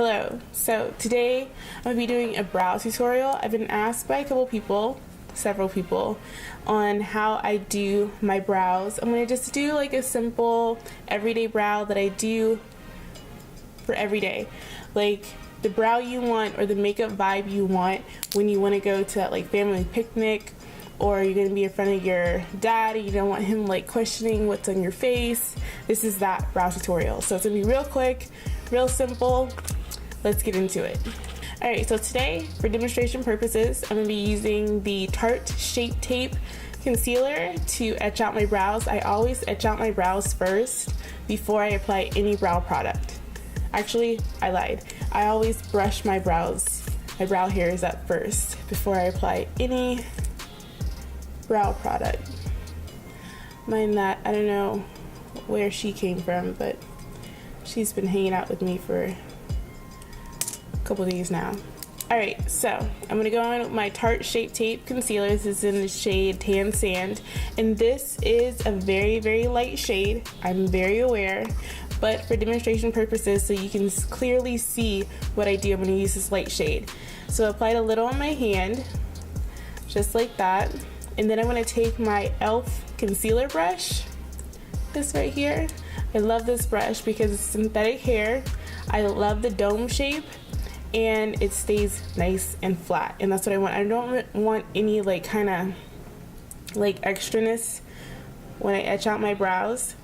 Hello, so today I'm going to be doing a brow tutorial. I've been asked by a couple people, several people, on how I do my brows. I'm going to just do like a simple everyday brow that I do for every day. Like the brow you want or the makeup vibe you want when you want to go to that like family picnic, or you're going to be in front of your dad and you don't want him like questioning what's on your face. This is that brow tutorial. So it's going to be real quick, real simple. Let's get into it. Alright, so today, for demonstration purposes, I'm going to be using the Tarte Shape Tape Concealer to etch out my brows. I always etch out my brows first before I apply any brow product. Actually, I lied. I always brush my brows, my brow hairs up first before I apply any brow product. Mind that, I don't know where she came from, but she's been hanging out with me for a couple days now. Alright, so I'm going to go on with my Tarte Shape Tape Concealer. This is in the shade Tan Sand, and this is a very, very light shade. I'm very aware, but for demonstration purposes, so you can clearly see what I do, I'm going to use this light shade. So I applied a little on my hand, just like that, and then I'm going to take my e.l.f. concealer brush, this right here. I love this brush because it's synthetic hair. I love the dome shape, and it stays nice and flat, and that's what I want. I don't want any like kind of like extraness when I etch out my brows,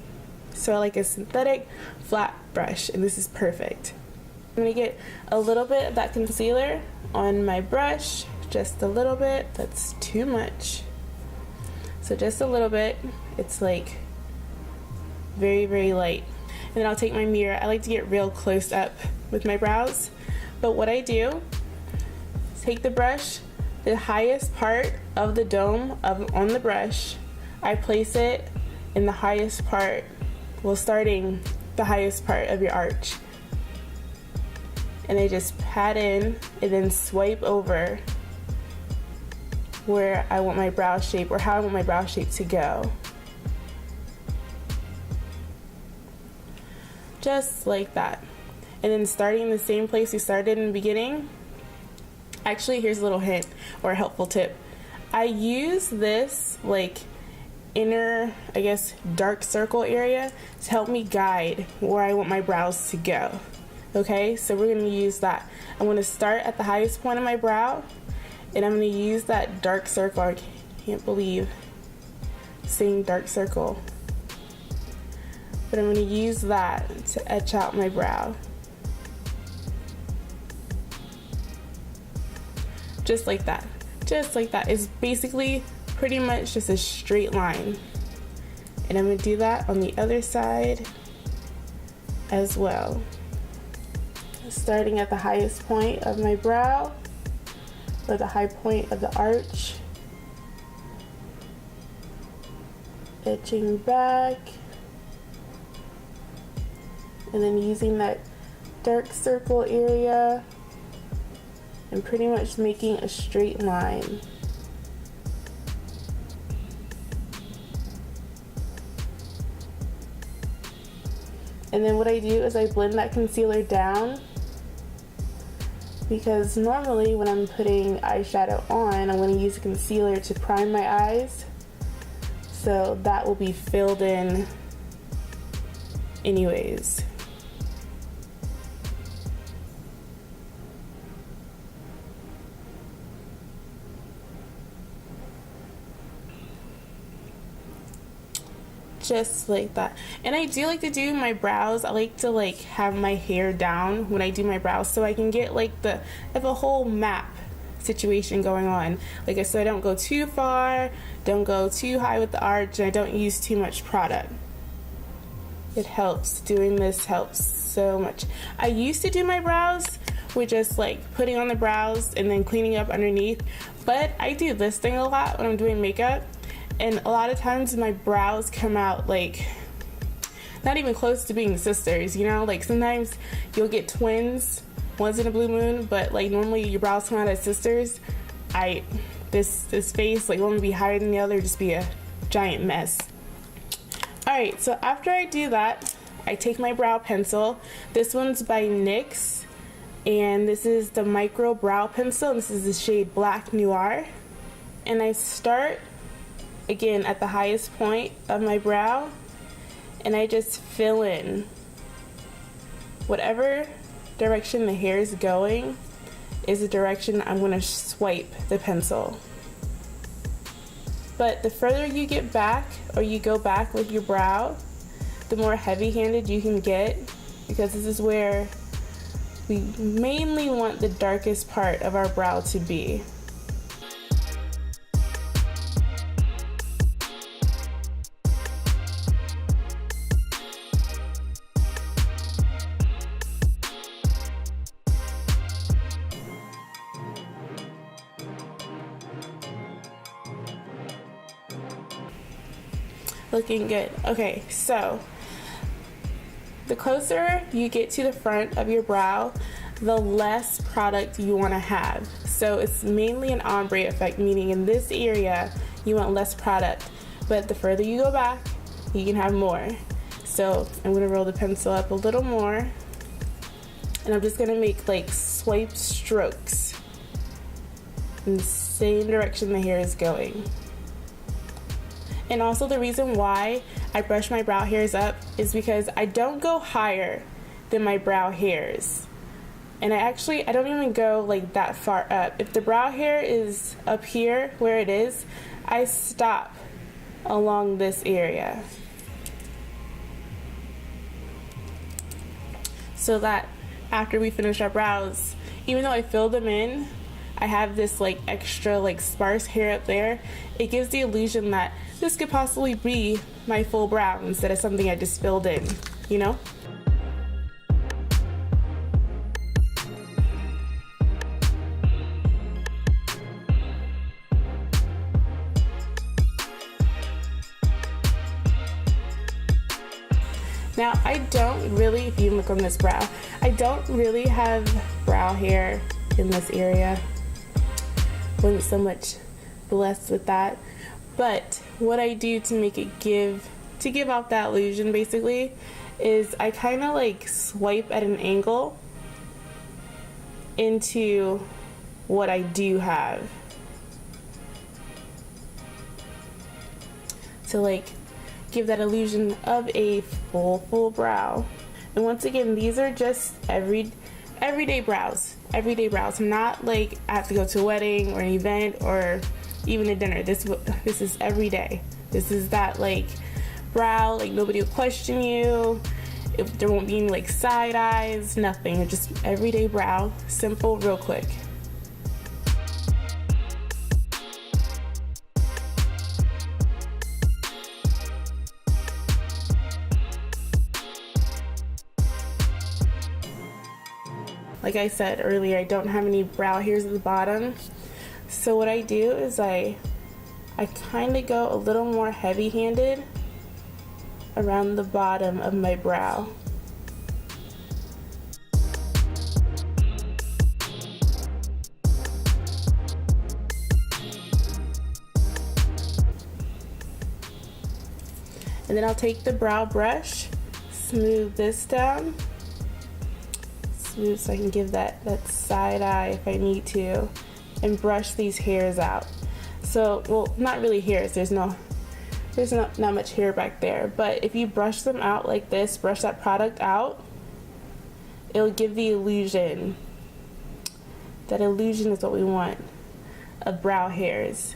so I like a synthetic flat brush, and this is perfect. I'm gonna get a little bit of that concealer on my brush, just a little bit. That's too much, so just a little bit. It's like very, very light. And then I'll take my mirror. I like to get real close up with my brows. But what I do is take the brush, the highest part of the dome on the brush, I place it in the highest part, well, starting the highest part of your arch. And I just pat in and then swipe over where I want my brow shape, or how I want my brow shape to go. Just like that. And then starting in the same place we started in the beginning. Actually, here's a little hint or a helpful tip. I use this like inner, I guess, dark circle area to help me guide where I want my brows to go. Okay, so we're going to use that. I'm going to start at the highest point of my brow, and I'm going to use that dark circle. I can't believe saying dark circle. But I'm going to use that to etch out my brow. Just like that. Just like that. It's basically pretty much just a straight line. And I'm going to do that on the other side as well. Starting at the highest point of my brow, or the high point of the arch. Etching back. And then using that dark circle area and pretty much making a straight line. And then what I do is I blend that concealer down, because normally when I'm putting eyeshadow on, I'm going to use a concealer to prime my eyes, so that will be filled in anyways. Just like that. And I do like to do my brows. I like to like have my hair down when I do my brows, so I can get like I have a whole map situation going on. Like, so I don't go too far, don't go too high with the arch, and I don't use too much product. It helps. Doing this helps so much. I used to do my brows with just like putting on the brows and then cleaning up underneath, but I do this thing a lot when I'm doing makeup. And a lot of times my brows come out like not even close to being sisters, you know? Like sometimes you'll get twins once in a blue moon, but like normally your brows come out as sisters. This face, like one would be higher than the other, just be a giant mess. Alright, so after I do that, I take my brow pencil. This one's by NYX. And this is the Micro Brow Pencil. This is the shade Black Noir. And I start, again, at the highest point of my brow, and I just fill in whatever direction the hair is going is the direction I'm going to swipe the pencil. But the further you get back, or you go back with your brow, the more heavy-handed you can get, because this is where we mainly want the darkest part of our brow to be. Looking good. Okay, so the closer you get to the front of your brow, the less product you want to have. So it's mainly an ombre effect, meaning in this area you want less product, but the further you go back, you can have more. So I'm going to roll the pencil up a little more, and I'm just going to make like swipe strokes in the same direction the hair is going. And also the reason why I brush my brow hairs up is because I don't go higher than my brow hairs. And I don't even go like that far up. If the brow hair is up here where it is, I stop along this area. So that after we finish our brows, even though I fill them in, I have this like extra like sparse hair up there. It gives the illusion that this could possibly be my full brow instead of something I just filled in, you know? Now, I don't really, if you look on this brow, I don't really have brow hair in this area. Wasn't so much blessed with that. But what I do to make it give off that illusion basically is I kind of like swipe at an angle into what I do have. To like give that illusion of a full brow. And once again, these are just everyday brows. Everyday brows. Not like I have to go to a wedding or an event or even a dinner. This is every day. This is that like brow, like nobody will question you. If there won't be any like side eyes, nothing. It's just everyday brow, simple, real quick. Like I said earlier, I don't have any brow hairs at the bottom. So what I do is I kind of go a little more heavy-handed around the bottom of my brow. And then I'll take the brow brush, smooth this down, smooth so I can give that side eye if I need to, and brush these hairs out. So, well, not really hairs, there's not much hair back there, but if you brush them out like this, brush that product out, it'll give the illusion. That illusion is what we want of brow hairs.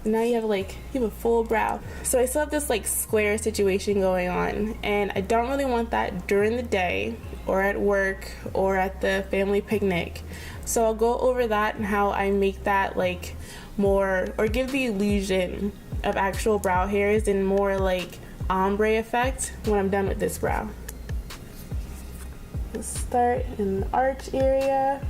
And now you have a full brow. So I still have this like square situation going on, and I don't really want that during the day or at work or at the family picnic. So I'll go over that and how I make that like more, or give the illusion of actual brow hairs and more like ombre effect when I'm done with this brow. Let's start in the arch area.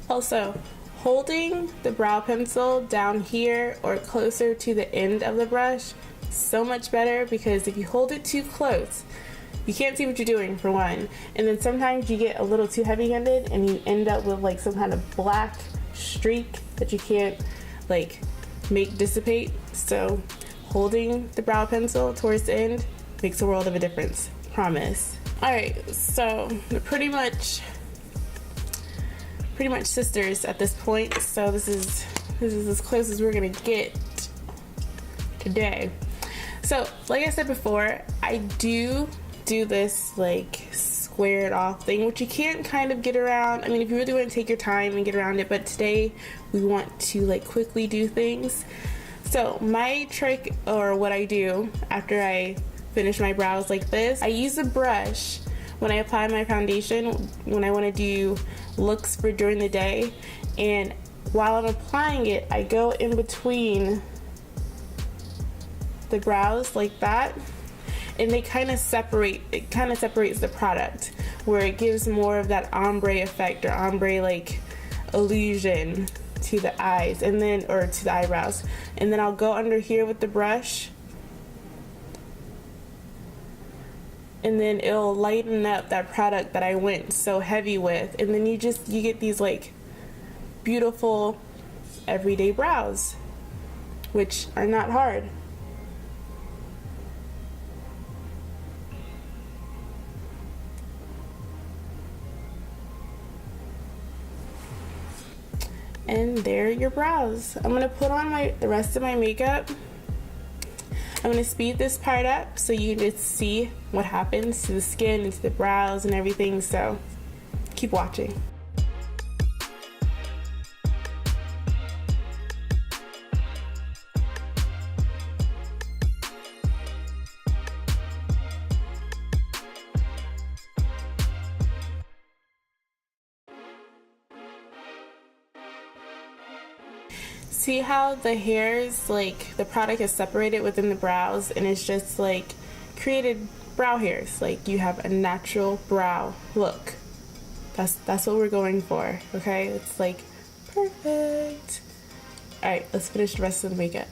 Also, holding the brow pencil down here or closer to the end of the brush, so much better, because if you hold it too close, you can't see what you're doing, for one, and then sometimes you get a little too heavy-handed and you end up with like some kind of black streak that you can't like make dissipate. So holding the brow pencil towards the end makes a world of a difference, promise. Alright, so we're pretty much sisters at this point, so this is as close as we're gonna get today. So like I said before, I do this like squared off thing, which you can't kind of get around. I mean, if you really want to take your time and get around it, but today we want to like quickly do things. So my trick, or what I do after I finish my brows like this, I use a brush when I apply my foundation, when I want to do looks for during the day, and while I'm applying it, I go in between the brows like that, and they kind of separate. It kind of separates the product, where it gives more of that ombre effect, or ombre like illusion to the eyes, and then, or to the eyebrows. And then I'll go under here with the brush, and then it'll lighten up that product that I went so heavy with, and then you get these like beautiful everyday brows, which are not hard. And there are your brows. I'm gonna put on the rest of my makeup. I'm gonna speed this part up so you can just see what happens to the skin and to the brows and everything, so keep watching. See how the hairs, like the product is separated within the brows, and it's just like created brow hairs. Like you have a natural brow look. That's what we're going for, okay? It's like perfect. All right, let's finish the rest of the makeup.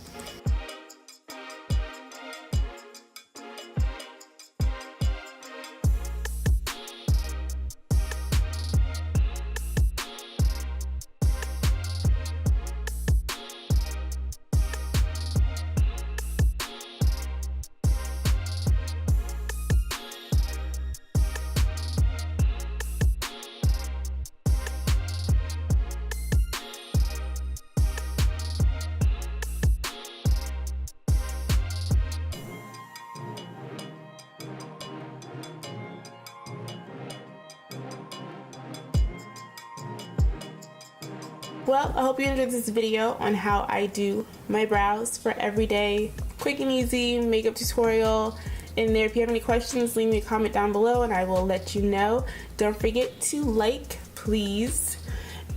Well, I hope you enjoyed this video on how I do my brows for everyday, quick and easy makeup tutorial. And there, if you have any questions, leave me a comment down below and I will let you know. Don't forget to like, please.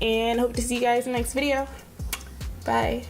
And hope to see you guys in the next video. Bye.